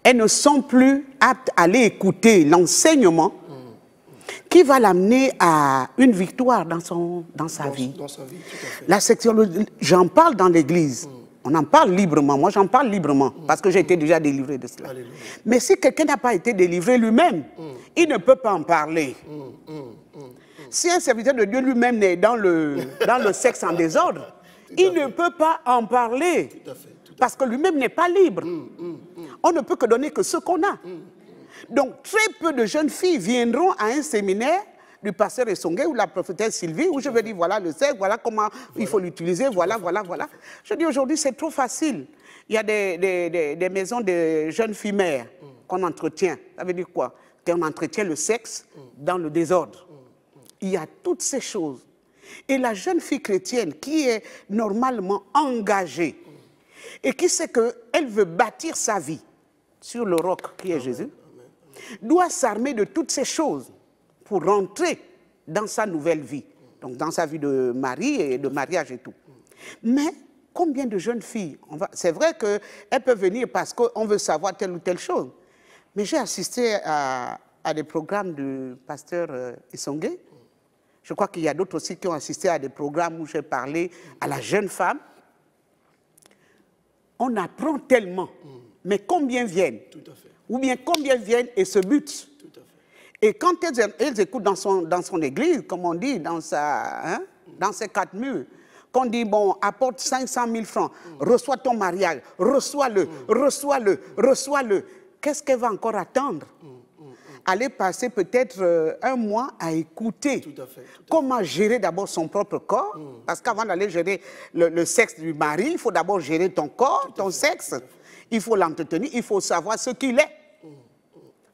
elles ne sont plus aptes à aller écouter l'enseignement qui va l'amener à une victoire dans sa vie. Dans sa vie, tout à fait. La sexologie, j'en parle dans l'église. On en parle librement. Moi, j'en parle librement parce que j'ai été déjà délivré de cela. Alléluia. Mais si quelqu'un n'a pas été délivré lui-même, il ne peut pas en parler. Si un serviteur de Dieu lui-même est dans le sexe en désordre, il ne peut pas en parler. Tout à fait. Parce que lui-même n'est pas libre. On ne peut que donner que ce qu'on a. Donc, très peu de jeunes filles viendront à un séminaire du pasteur Essongué ou la prophétesse Sylvie, où je vais dire, voilà le sexe, voilà comment il faut l'utiliser, voilà. Je dis, aujourd'hui, c'est trop facile. Il y a des maisons de jeunes filles mères qu'on entretient. Ça veut dire quoi? Qu'on entretient le sexe dans le désordre. Il y a toutes ces choses. Et la jeune fille chrétienne qui est normalement engagée et qui sait qu'elle veut bâtir sa vie sur le roc qui est Jésus, doit s'armer de toutes ces choses pour rentrer dans sa nouvelle vie, donc dans sa vie de mari et de mariage et tout. Mais combien de jeunes filles, c'est vrai qu'elles peuvent venir parce qu'on veut savoir telle ou telle chose, mais j'ai assisté à des programmes du pasteur Essongué. Je crois qu'il y a d'autres aussi qui ont assisté à des programmes où j'ai parlé à la jeune femme. On apprend tellement, mais combien viennent? Tout à fait. Ou bien combien viennent et se butent? Tout à fait. Et quand elles écoutent dans son église, comme on dit, dans ses 4 murs, qu'on dit, bon, apporte 500 000 francs, reçois ton mariage, reçois-le, reçois-le. Qu'est-ce qu'elle va encore attendre? Aller passer peut-être 1 mois à écouter comment gérer d'abord son propre corps, parce qu'avant d'aller gérer le sexe du mari, il faut d'abord gérer ton corps, ton sexe, il faut l'entretenir, il faut savoir ce qu'il est.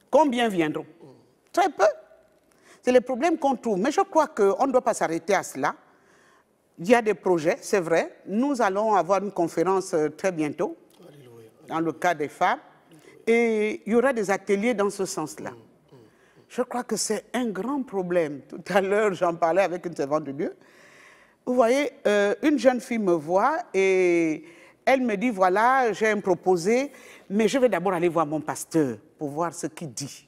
Combien viendront? Très peu. C'est les problèmes qu'on trouve. Mais je crois qu'on ne doit pas s'arrêter à cela. Il y a des projets, c'est vrai. Nous allons avoir une conférence très bientôt, dans le cas des femmes, et il y aura des ateliers dans ce sens-là. Je crois que c'est un grand problème. Tout à l'heure, j'en parlais avec une servante de Dieu. Vous voyez, une jeune fille me voit et elle me dit, voilà, j'ai un proposé, mais je vais d'abord aller voir mon pasteur pour voir ce qu'il dit.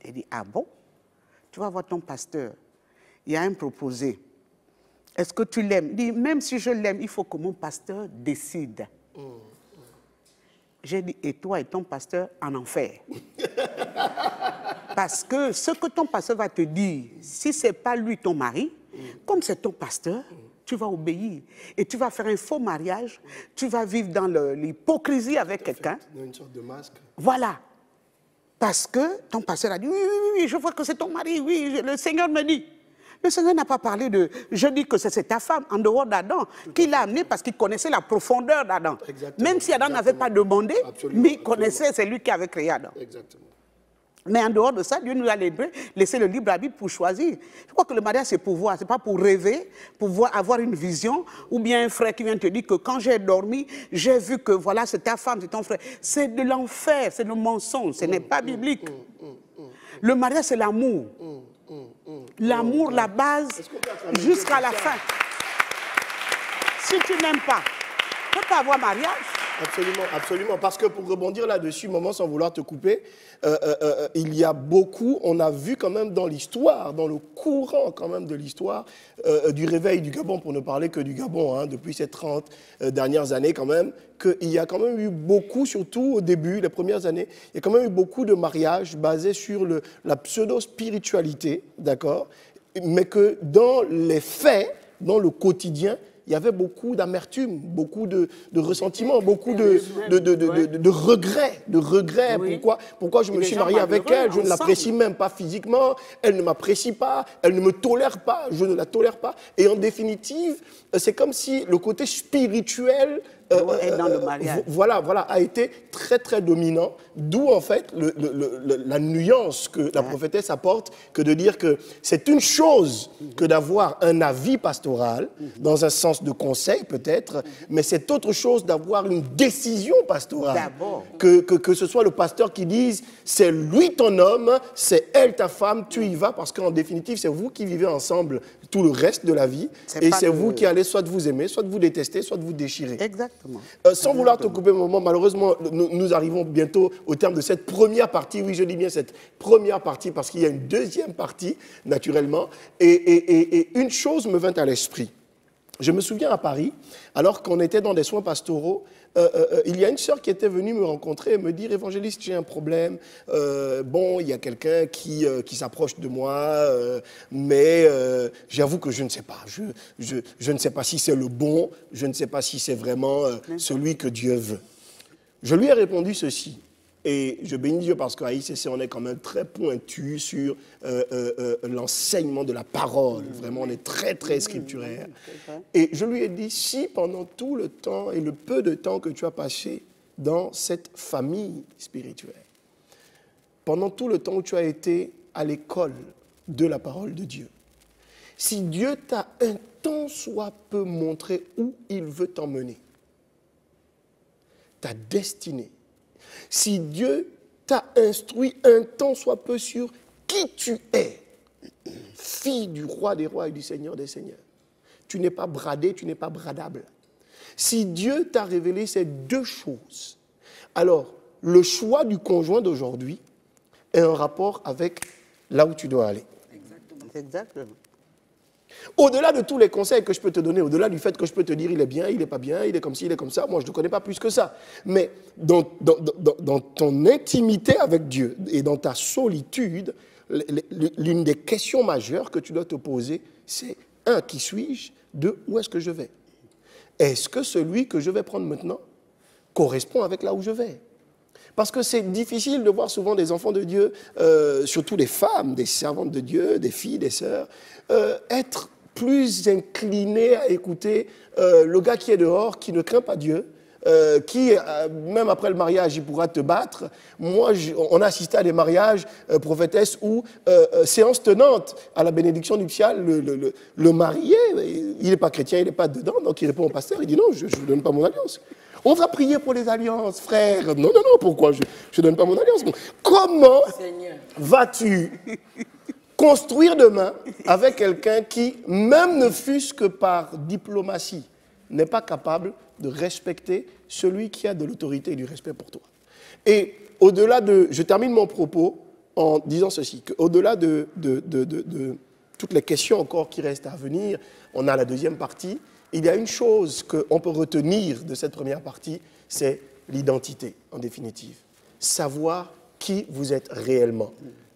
Elle dit, ah bon? Tu vas voir ton pasteur. Il y a un proposé. Est-ce que tu l'aimes? Il dit, même si je l'aime, il faut que mon pasteur décide. J'ai dit, et toi et ton pasteur en enfer. Parce que ce que ton pasteur va te dire, si ce n'est pas lui ton mari, comme c'est ton pasteur, tu vas obéir. Et tu vas faire un faux mariage, tu vas vivre dans l'hypocrisie avec quelqu'un. Une sorte de masque. Voilà. Parce que ton pasteur a dit, oui, je vois que c'est ton mari, oui, le Seigneur me dit. Le Seigneur n'a pas parlé de, je dis que c'est ta femme, en dehors d'Adam, qui l'a amené parce qu'il connaissait la profondeur d'Adam. Même si Adam n'avait pas demandé, mais il connaissait, c'est lui qui avait créé Adam. Exactement. Mais en dehors de ça, Dieu nous a laissé le libre arbitre pour choisir. Je crois que le mariage, c'est pour voir, ce n'est pas pour rêver, pour avoir une vision, ou bien un frère qui vient te dire que quand j'ai dormi, j'ai vu que voilà, c'est ta femme, c'est ton frère. C'est de l'enfer, c'est le mensonge, ce n'est pas biblique. Le mariage, c'est l'amour. L'amour, la base, jusqu'à la fin. Si tu n'aimes pas, tu ne peux pas avoir mariage. Absolument, absolument. Parce que pour rebondir là-dessus, maman, sans vouloir te couper, il y a beaucoup, on a vu quand même dans l'histoire, dans le courant quand même de l'histoire du réveil du Gabon, pour ne parler que du Gabon, hein, depuis ces 30 dernières années quand même, qu'il y a quand même eu beaucoup, surtout au début, les premières années, il y a quand même eu beaucoup de mariages basés sur la pseudo-spiritualité, d'accord, mais que dans les faits, dans le quotidien, il y avait beaucoup d'amertume, beaucoup de ressentiment, beaucoup de regrets. Oui. Pourquoi je me suis marié avec elle? Je ne l'apprécie même pas physiquement, elle ne m'apprécie pas, elle ne me tolère pas, je ne la tolère pas. Et en définitive, c'est comme si le côté spirituel dans le mariage. Voilà, a été très, très dominant, d'où en fait la nuance que la prophétesse apporte, que de dire que c'est une chose que d'avoir un avis pastoral, dans un sens de conseil peut-être, mais c'est autre chose d'avoir une décision pastorale. Que ce soit le pasteur qui dise, c'est lui ton homme, c'est elle ta femme, tu y vas, parce qu'en définitive, c'est vous qui vivez ensemble tout le reste de la vie, et c'est vous qui allez soit vous aimer, soit vous détester, soit vous déchirer. Exactement. Sans vouloir te couper un moment, malheureusement, nous arrivons bientôt au terme de cette première partie. Oui, je dis bien cette première partie parce qu'il y a une deuxième partie, naturellement. Et une chose me vint à l'esprit. Je me souviens à Paris, alors qu'on était dans des soins pastoraux, il y a une sœur qui était venue me rencontrer et me dire « Évangéliste, j'ai un problème. Il y a quelqu'un qui s'approche de moi, mais j'avoue que je ne sais pas. Je ne sais pas si c'est le bon, je ne sais pas si c'est vraiment celui que Dieu veut. » Je lui ai répondu ceci. Et je bénis Dieu parce qu'à ICC, on est quand même très pointu sur l'enseignement de la parole. Vraiment, on est très, très scripturaire. Et je lui ai dit, si pendant tout le temps et le peu de temps que tu as passé dans cette famille spirituelle, pendant tout le temps où tu as été à l'école de la parole de Dieu, si Dieu t'a un tant soit peu montré où il veut t'emmener, ta destinée, si Dieu t'a instruit un tant soit peu sur qui tu es, fille du roi des rois et du Seigneur des seigneurs, tu n'es pas bradé, tu n'es pas bradable. Si Dieu t'a révélé ces deux choses, alors le choix du conjoint d'aujourd'hui est en rapport avec là où tu dois aller. Exactement. Au-delà de tous les conseils que je peux te donner, au-delà du fait que je peux te dire il est bien, il n'est pas bien, il est comme ci, il est comme ça, moi je ne connais pas plus que ça. Mais dans ton intimité avec Dieu et dans ta solitude, l'une des questions majeures que tu dois te poser, c'est 1, qui suis-je? 2, où est-ce que je vais? Est-ce que celui que je vais prendre maintenant correspond avec là où je vais? Parce que c'est difficile de voir souvent des enfants de Dieu, surtout des femmes, des servantes de Dieu, des filles, des sœurs, être plus inclinées à écouter le gars qui est dehors, qui ne craint pas Dieu, qui, même après le mariage, il pourra te battre. Moi, on a assisté à des mariages, prophétesses, où, séance tenante à la bénédiction nuptiale, le marié, il n'est pas chrétien, il n'est pas dedans, donc il répond au pasteur, il dit non, je ne vous donne pas mon alliance. On va prier pour les alliances, frère. Non, pourquoi je ne donne pas mon alliance? Comment vas-tu construire demain avec quelqu'un qui, même ne fût-ce que par diplomatie, n'est pas capable de respecter celui qui a de l'autorité et du respect pour toi? Et au-delà de... Je termine mon propos en disant ceci, qu'au-delà de toutes les questions encore qui restent à venir, on a la deuxième partie. Il y a une chose qu'on peut retenir de cette première partie, c'est l'identité, en définitive. Savoir qui vous êtes réellement.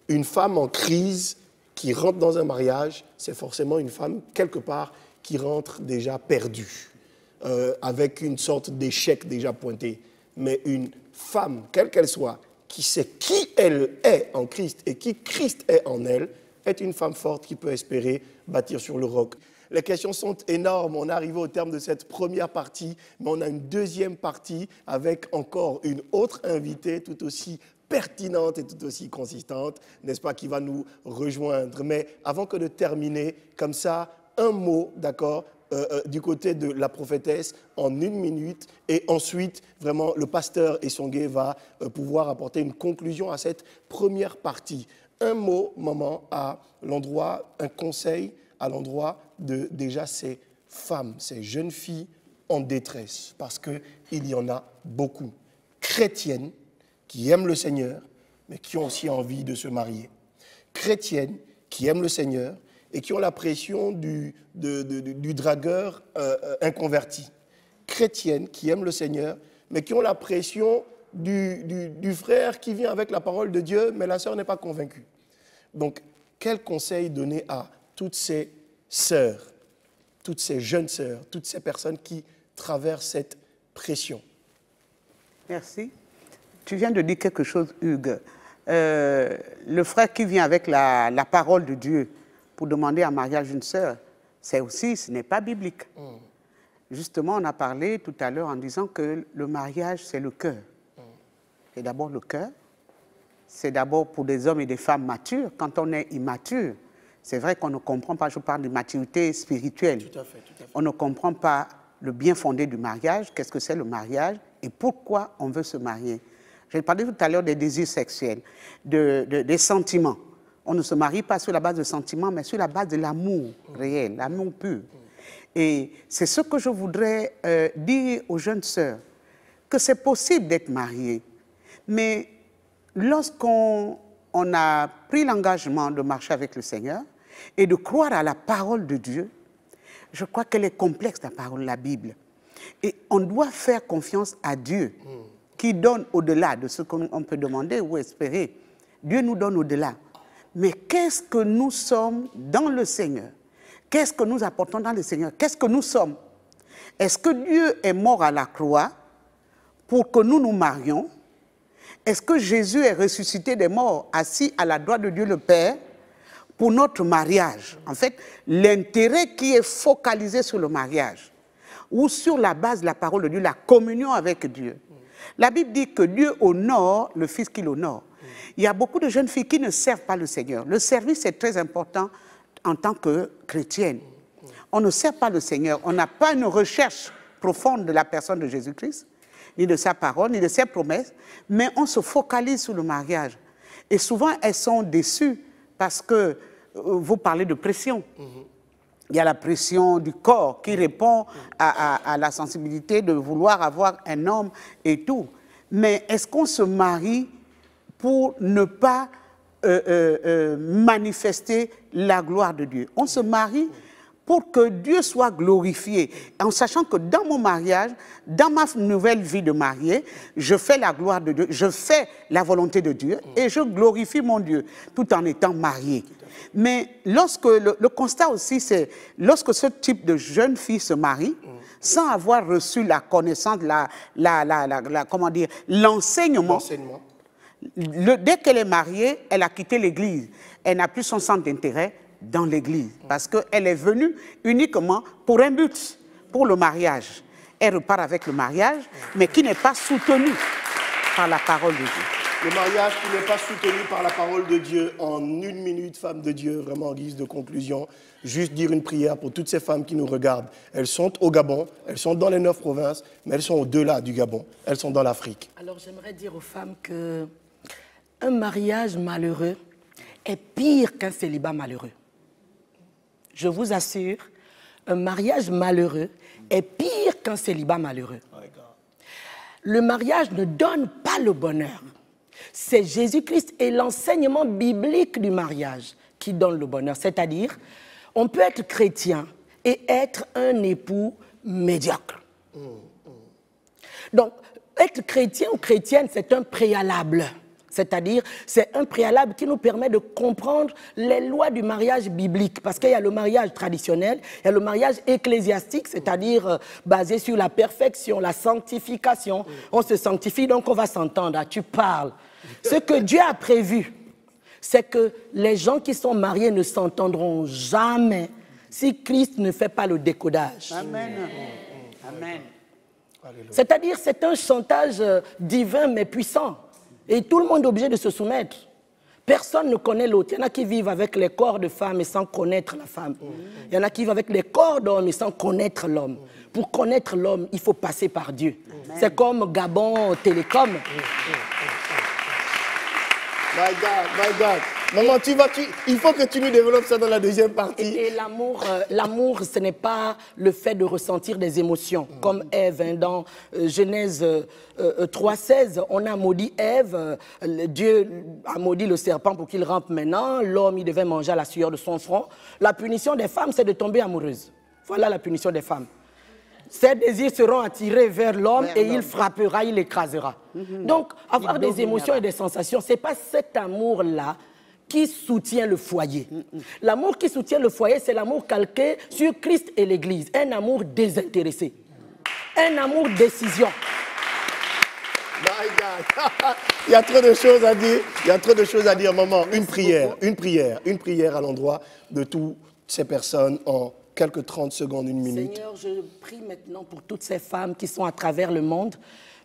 Une femme en crise qui rentre dans un mariage, c'est forcément une femme, quelque part, qui rentre déjà perdue, avec une sorte d'échec déjà pointé. Mais une femme, quelle qu'elle soit, qui sait qui elle est en Christ et qui Christ est en elle, est une femme forte qui peut espérer bâtir sur le roc. Les questions sont énormes. On est arrivé au terme de cette première partie, mais on a une deuxième partie avec encore une autre invitée tout aussi pertinente et tout aussi consistante, n'est-ce pas, qui va nous rejoindre. Mais avant que de terminer, comme ça, un mot, d'accord, du côté de la prophétesse en 1 minute, et ensuite, vraiment, le pasteur Essongué va pouvoir apporter une conclusion à cette première partie. Un mot, maman, à l'endroit, un conseil à l'endroit de déjà ces femmes, ces jeunes filles en détresse, parce qu'il y en a beaucoup. Chrétiennes qui aiment le Seigneur, mais qui ont aussi envie de se marier. Chrétiennes qui aiment le Seigneur et qui ont la pression du dragueur inconverti. Chrétiennes qui aiment le Seigneur, mais qui ont la pression du frère qui vient avec la parole de Dieu, mais la sœur n'est pas convaincue. Donc, quel conseil donner à toutes ces sœurs, toutes ces jeunes sœurs, toutes ces personnes qui traversent cette pression? Merci. Tu viens de dire quelque chose, Hugues. Le frère qui vient avec la parole de Dieu pour demander en mariage une sœur, ce n'est pas biblique. Justement, on a parlé tout à l'heure en disant que le mariage, c'est le cœur. C'est d'abord le cœur. C'est d'abord pour des hommes et des femmes matures. Quand on est immature, c'est vrai qu'on ne comprend pas, je parle de maturité spirituelle. Tout à fait, tout à fait. On ne comprend pas le bien fondé du mariage, qu'est-ce que c'est le mariage et pourquoi on veut se marier. J'ai parlé tout à l'heure des désirs sexuels, des sentiments. On ne se marie pas sur la base de sentiments, mais sur la base de l'amour réel, l'amour pur. Et c'est ce que je voudrais dire aux jeunes sœurs, que c'est possible d'être marié, mais lorsqu'on a pris l'engagement de marcher avec le Seigneur et de croire à la parole de Dieu, je crois qu'elle est complexe, la parole, la Bible. Et on doit faire confiance à Dieu, qui donne au-delà de ce qu'on peut demander ou espérer. Dieu nous donne au-delà. Mais qu'est-ce que nous sommes dans le Seigneur? Qu'est-ce que nous apportons dans le Seigneur? Qu'est-ce que nous sommes? Est-ce que Dieu est mort à la croix pour que nous nous marions? Est-ce que Jésus est ressuscité des morts, assis à la droite de Dieu le Père, pour notre mariage? En fait, l'intérêt qui est focalisé sur le mariage, ou sur la base de la parole de Dieu, la communion avec Dieu. La Bible dit que Dieu honore le Fils qu'il honore. Il y a beaucoup de jeunes filles qui ne servent pas le Seigneur. Le service est très important en tant que chrétienne. On ne sert pas le Seigneur. On n'a pas une recherche profonde de la personne de Jésus-Christ, ni de sa parole, ni de ses promesses, mais on se focalise sur le mariage. Et souvent, elles sont déçues parce que vous parlez de pression. Il y a la pression du corps qui répond à la sensibilité de vouloir avoir un homme et tout. Mais est-ce qu'on se marie pour ne pas manifester la gloire de Dieu? On se marie pour que Dieu soit glorifié, en sachant que dans mon mariage, dans ma nouvelle vie de mariée, je fais la gloire de Dieu, je fais la volonté de Dieu et je glorifie mon Dieu tout en étant marié. Mais lorsque le constat aussi, c'est lorsque ce type de jeune fille se marie, sans avoir reçu la connaissance, comment dire, l'enseignement, dès qu'elle est mariée, elle a quitté l'église. Elle n'a plus son centre d'intérêt dans l'église, parce qu'elle est venue uniquement pour un but, pour le mariage. Elle repart avec le mariage, mais qui n'est pas soutenu par la parole de Dieu. Le mariage qui n'est pas soutenu par la parole de Dieu. En 1 minute, femme de Dieu, vraiment en guise de conclusion, juste dire une prière pour toutes ces femmes qui nous regardent. Elles sont au Gabon, elles sont dans les 9 provinces, mais elles sont au-delà du Gabon. Elles sont dans l'Afrique. Alors j'aimerais dire aux femmes qu'un mariage malheureux est pire qu'un célibat malheureux. Je vous assure, un mariage malheureux est pire qu'un célibat malheureux. Le mariage ne donne pas le bonheur. C'est Jésus-Christ et l'enseignement biblique du mariage qui donne le bonheur. C'est-à-dire, on peut être chrétien et être un époux médiocre. Donc, être chrétien ou chrétienne, c'est un préalable. C'est-à-dire, c'est un préalable qui nous permet de comprendre les lois du mariage biblique. Parce qu'il y a le mariage traditionnel, il y a le mariage ecclésiastique, c'est-à-dire basé sur la perfection, la sanctification. On se sanctifie, donc on va s'entendre. Tu parles. Ce que Dieu a prévu, c'est que les gens qui sont mariés ne s'entendront jamais si Christ ne fait pas le décodage. Amen. Amen. C'est-à-dire, c'est un chantage divin mais puissant. Et tout le monde est obligé de se soumettre. Personne ne connaît l'autre. Il y en a qui vivent avec les corps de femmes et sans connaître la femme. Il y en a qui vivent avec les corps d'hommes et sans connaître l'homme. Pour connaître l'homme, il faut passer par Dieu. C'est comme Gabon Télécom. My God, my God. Maman, il faut que tu nous développes ça dans la deuxième partie. Et l'amour, ce n'est pas le fait de ressentir des émotions. Comme Ève, hein, dans Genèse 3,16, on a maudit Ève. Dieu a maudit le serpent pour qu'il rampe maintenant. L'homme, il devait manger à la sueur de son front. La punition des femmes, c'est de tomber amoureuse. Voilà la punition des femmes. Ses désirs seront attirés vers l'homme et il frappera, il écrasera. Donc, avoir des émotions et des sensations, ce n'est pas cet amour-là qui soutient le foyer. L'amour qui soutient le foyer, c'est l'amour calqué sur Christ et l'Église. Un amour désintéressé. Un amour décision. My God. Il y a trop de choses à dire. Il y a trop de choses à dire, maman. Une prière à l'endroit de toutes ces personnes en quelques 30 secondes, une minute. Seigneur, je prie maintenant pour toutes ces femmes qui sont à travers le monde.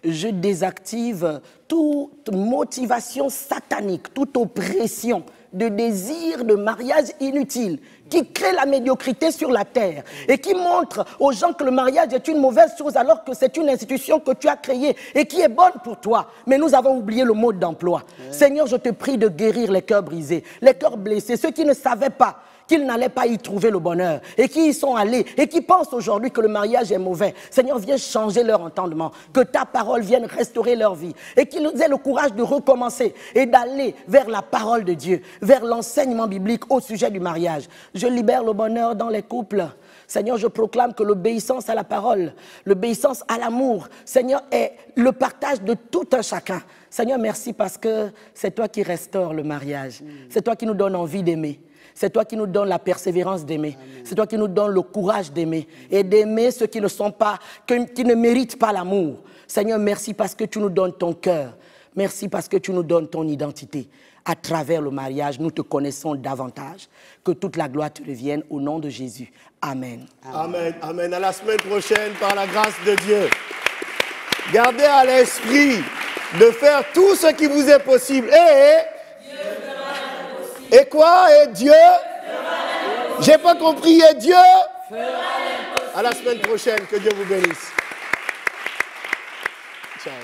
Je désactive toute motivation satanique, toute oppression de désir de mariage inutile qui crée la médiocrité sur la terre et qui montre aux gens que le mariage est une mauvaise chose alors que c'est une institution que tu as créée et qui est bonne pour toi. Mais nous avons oublié le mode d'emploi. Seigneur, je te prie de guérir les cœurs brisés, les cœurs blessés, ceux qui ne savaient pas qu'ils n'allaient pas y trouver le bonheur et qui y sont allés et qui pensent aujourd'hui que le mariage est mauvais. Seigneur, viens changer leur entendement, que ta parole vienne restaurer leur vie et qu'ils aient le courage de recommencer et d'aller vers la parole de Dieu, vers l'enseignement biblique au sujet du mariage. Je libère le bonheur dans les couples. Seigneur, je proclame que l'obéissance à la parole, l'obéissance à l'amour, Seigneur, est le partage de tout un chacun. Seigneur, merci parce que c'est toi qui restaures le mariage. C'est toi qui nous donnes envie d'aimer. C'est toi qui nous donnes la persévérance d'aimer. C'est toi qui nous donnes le courage d'aimer. Et d'aimer ceux qui ne sont pas, qui ne méritent pas l'amour. Seigneur, merci parce que tu nous donnes ton cœur. Merci parce que tu nous donnes ton identité. À travers le mariage, nous te connaissons davantage. Que toute la gloire te revienne au nom de Jésus. Amen. Amen. Amen. À la semaine prochaine, par la grâce de Dieu. Gardez à l'esprit de faire tout ce qui vous est possible. Et quoi? Et Dieu? J'ai pas compris. Et Dieu? À la semaine prochaine. Que Dieu vous bénisse. Ciao.